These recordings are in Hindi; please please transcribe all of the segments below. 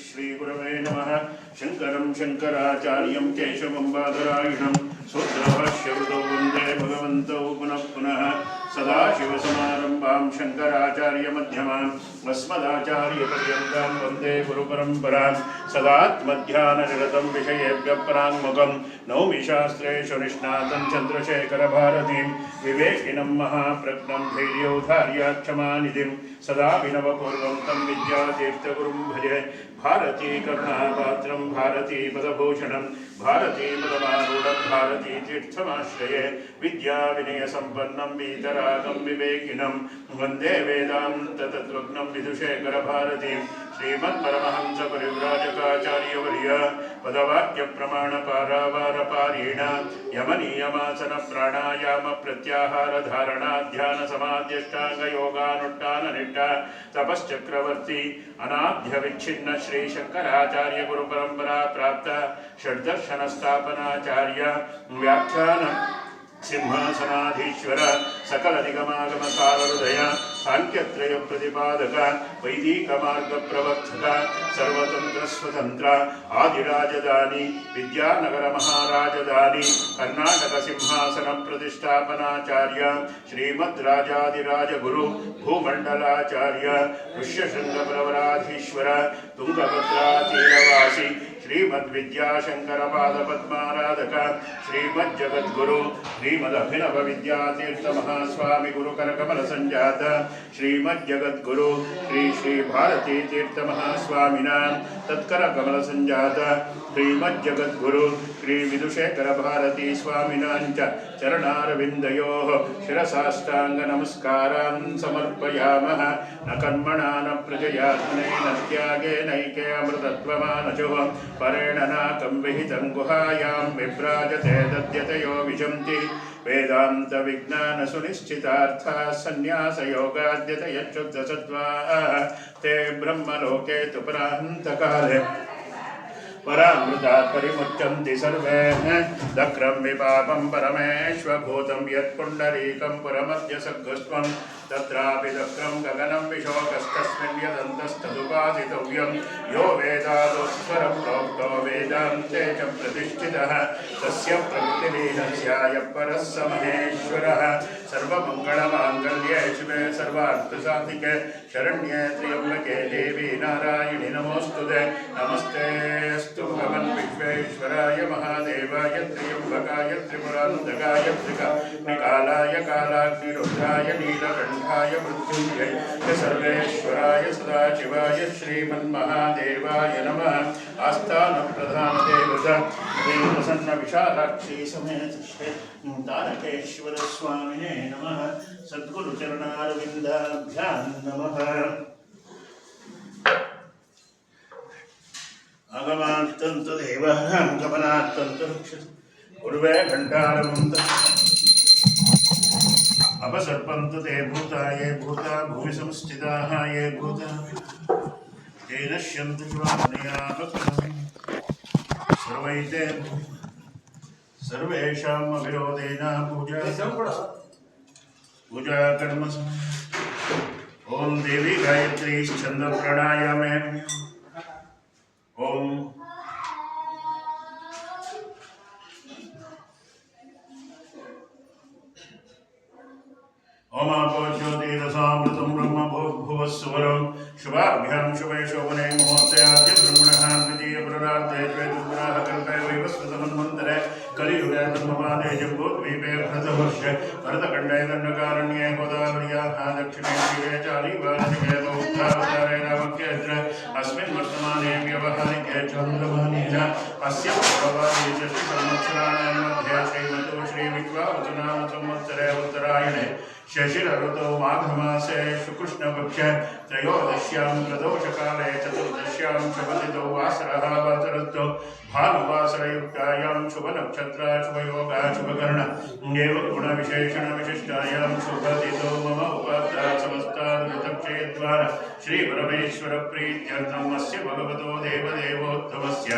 श्रीगुरवे नमः। शङ्करं शङ्कराचार्यं केशवं बादरायणं सूत्रभाष्यकृतौ वन्दे भगवन्तौ पुनः पुनः। सदाशिवसमारम्भां शङ्कराचार्यमध्यमाम् अस्मदाचार्यपर्यन्तां वन्दे गुरुपरम्परां। सदात्मध्याननिरतं विषयेभ्यः पराङ्मुखं नौमि शास्त्रेषु निष्णातं चन्द्रशेखरभारतीं विवेकिनं महाप्रज्ञं धैर्यौधार्याक्षमानिधिं सदा विनवपूर्वं तं विद्यातीर्थगुरुं भजे। भारती करुणापात्रं भारती पदभूषणं भारती पदमारूढं भारती तीर्थमाश्रये विद्याविनयसम्पन्नं वीतरागं विवेकिनं वन्दे वेदान्ततत्त्वज्ञं विदुषेखरभारतीं श्रीमत्परमहंसपरिव्राजकाचार्यवर्य पदवाक्यप्रमाणपारावारपारेण यमनियमासनप्राणायामप्रत्याहारधारणाध्यानसमाध्यष्टाङ्गयोगानुष्ठाननिष्ठा तपश्चक्रवर्ती अनाद्यविच्छिन्न श्रीशङ्कराचार्य गुरुपरम्परा प्राप्त षड्दर्शनस्थापनाचार्य व्याख्यान सिंहासनाधीश्वर सकलनिगमागमसारहृदय सांख्यत्रय प्रतिपादक वैदिक मार्ग प्रवर्तक सर्वतंत्र स्वतंत्र आदिराजधानी विद्यानगर महाराजधानी कर्नाटक सिंहासन प्रतिष्ठापनाचार्य श्रीमद्राजाधिराज गुरु भूमंडलाचार्य ऋष्यशृंग प्रवराधीश्वर तुंगभद्रा तीरवासी श्रीमद्विद्याशंकर पादपद्माराधक श्रीमज्जगद्गुरु श्रीमदभिनव विद्यातीर्थ महास्वामी गुरुकर कमल संजात श्रीमज्जगद्गुरु श्री श्री भारती तीर्थ महास्वामिना तत्कर कमल संजात श्रीमज्जगद्गुरु श्री विदुषेखर भारती स्वामिना चरणारविन्दयोः शिरसाष्टांग नमस्कारान् समर्पयामः। न कर्मणा न प्रजया धनेन त्यागेनैके अमृतत्वमानचो परेण नाकं विहितं गुहायां विभ्राजते दद्यतयो विशन्ति वेदांत विज्ञान सुनिश्चितार्था संन्यासयोगाद्यतयच्युतसत्त्वाः ते ब्रह्मलोके तु परान्तकाले परामृतात् परिमुच्यन्ति सर्वे दक्रं विपापं परमेश्वभूतं यत्पुण्डरीकं पुरमद्यसद्गुस्त्वं तत्रापि दक्रं गगनं विशोकस्तस्मिन् यदन्तस्तदुपासितव्यं यो वेदादोस्वरं प्रोक्तो वेदान्ते च प्रतिष्ठितः तस्य प्रकृतिलीनस्याय परः स महेश्वरः। सर्वमङ्गलमाङ्गल्ये शिवे सर्वार्थसाधिके शरण्ये त्र्यम्बके देवी नारायणि नमोऽस्तुते। नमस्तेऽस्तु भगवन् विश्वेश्वराय महादेवाय त्र्यम्बकाय त्रिपुरान्तकाय त्रिकालाय कालाग्निरुद्राय नीलकण्ठाय मृत्युञ्जय सर्वेश्वराय सदाशिवाय श्रीमन्महादेवाय नमः। आस्थानप्रधानदेवता देवप्रसन्न विशालाक्षी समेत तारकेश्वर स्वामिने नमः। सद्गुरुचरणारविन्दाभ्यां नमः। आगमात्तन्तु देवः गमनात्तन्तु पूर्वे घण्टारवन्तु अपसर्पन्तु ते भूता ये भूता भूमि संस्थिताः ये भूता ते नश्यन्तु शिवानयाः सर्वैते सर्वेषाम् अविरोधेन पूजा कर्म। ओम देवी गायत्री छंद प्राणायामे ओम ओमापो ज्योतिरसामृतं ब्रह्म भुवस्वरं शुभाभ्यां शुभे शोभने मुहूर्ते आद्य ब्रह्मणः द्वितीय पुरार्धे द्वैतपुराः कल्पे वैवस्वतमन्वन्तरे कलियुगे ब्रह्मपादे जम्बूद्वीपे भरतवर्षे भरतखण्डे दण्डकारण्ये गोदावर्याः दक्षिणे दिवे चालीवार्षिके उत्तरावतारे रामक्षेत्रे अस्मिन् वर्तमाने व्यवहारिके चन्द्रभाने च अस्य पूर्वभागे षष्टिसंवत्सराणां मध्ये श्रीमतो श्रीविश्वावसुनाम संवत्सरे उत्तरायणे शशिरऋतौ माघमासे शुक्लकृष्णपक्षे त्रयोदश्यां प्रदोषकाले चतुर्दश्यां शुभतिथौ वासरः वासरस्तु भानुवासरयुक्तायां शुभनक्षत्रा शुभयोगा शुभकर्ण एवं गुणविशेषणविशिष्टायां शुभतिथौ मम उपात्ता समस्ताद्वितक्षेद्वारा श्रीपरमेश्वरप्रीत्यर्थम् अस्य भगवतो देवदेवोत्तमस्य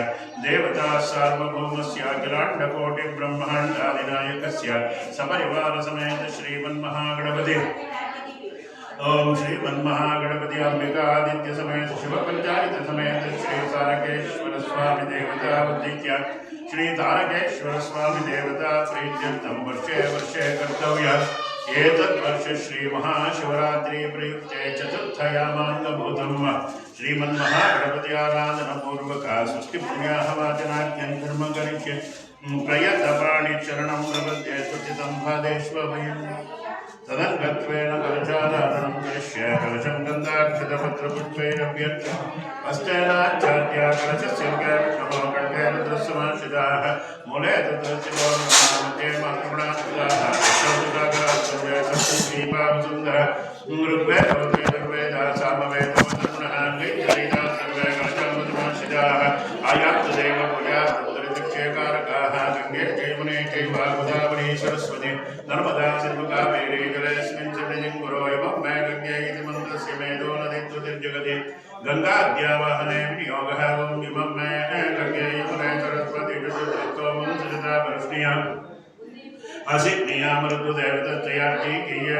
देवता सार्वभौमस्य अखिलाण्डकोटिब्रह्माण्डादिनायकस्य सपरिवारसमेत श्रीमन्महागणपति ओम श्री मन्महागणपति अंबिका आदित्य समेत शिव पंचायत समेत श्री तारकेश्वर स्वामी देवता उद्दिश्य श्री तारकेश्वर स्वामी देवता प्रीत्यर्थम वर्षे वर्षे कर्तव्य एतद्वर्ष श्री महाशिवरात्रि प्रयुक्ते चतुर्थयामाङ्गभूतं श्रीमन्महागणपति आराधन पूर्वक सृष्टि पुण्याहवाचनाख्यं कर्म करिष्ये प्रयतपाणि चरणं प्रपद्ये सुचितं भादेष्वभयम् तदङ्गत्वेन कलशाधारणं करिष्ये कलशं गन्धाक्षतपत्रपुष्पैरभ्यर्च्य हस्तेनाच्छाद्य कलशस्य विक्रमो कण्ठेन दृश्यमाशिताः मूले तत्रस्यमध्ये मातृगुणास्पदाः सर्वे सप्तद्वीपावसुन्दर ऋग्वेदोर्वेदः सामवेदोर्गुणः गैर्जरिता सर्वे कलशामधुमाशिताः आयाप्तदेव पूजास्तुतिक्षेकारकाः गङ्गे जयमुने चैव गोदावरी सरस्वती नर्मदा सिन्धुकावेरी जलेऽस्मिन् सन्निधिं कुरु एवं मे गङ्गे इति मन्त्रस्य मेदो नदीत्युतिर्जगति गङ्गाद्यावाहने विनियोगः ॐ इमं मे गङ्गे यमुने सरस्वती विशुद्धत्वं सजता प्रश्निया असिज्ञिया मरुद्देवतत्रयार्ची कीये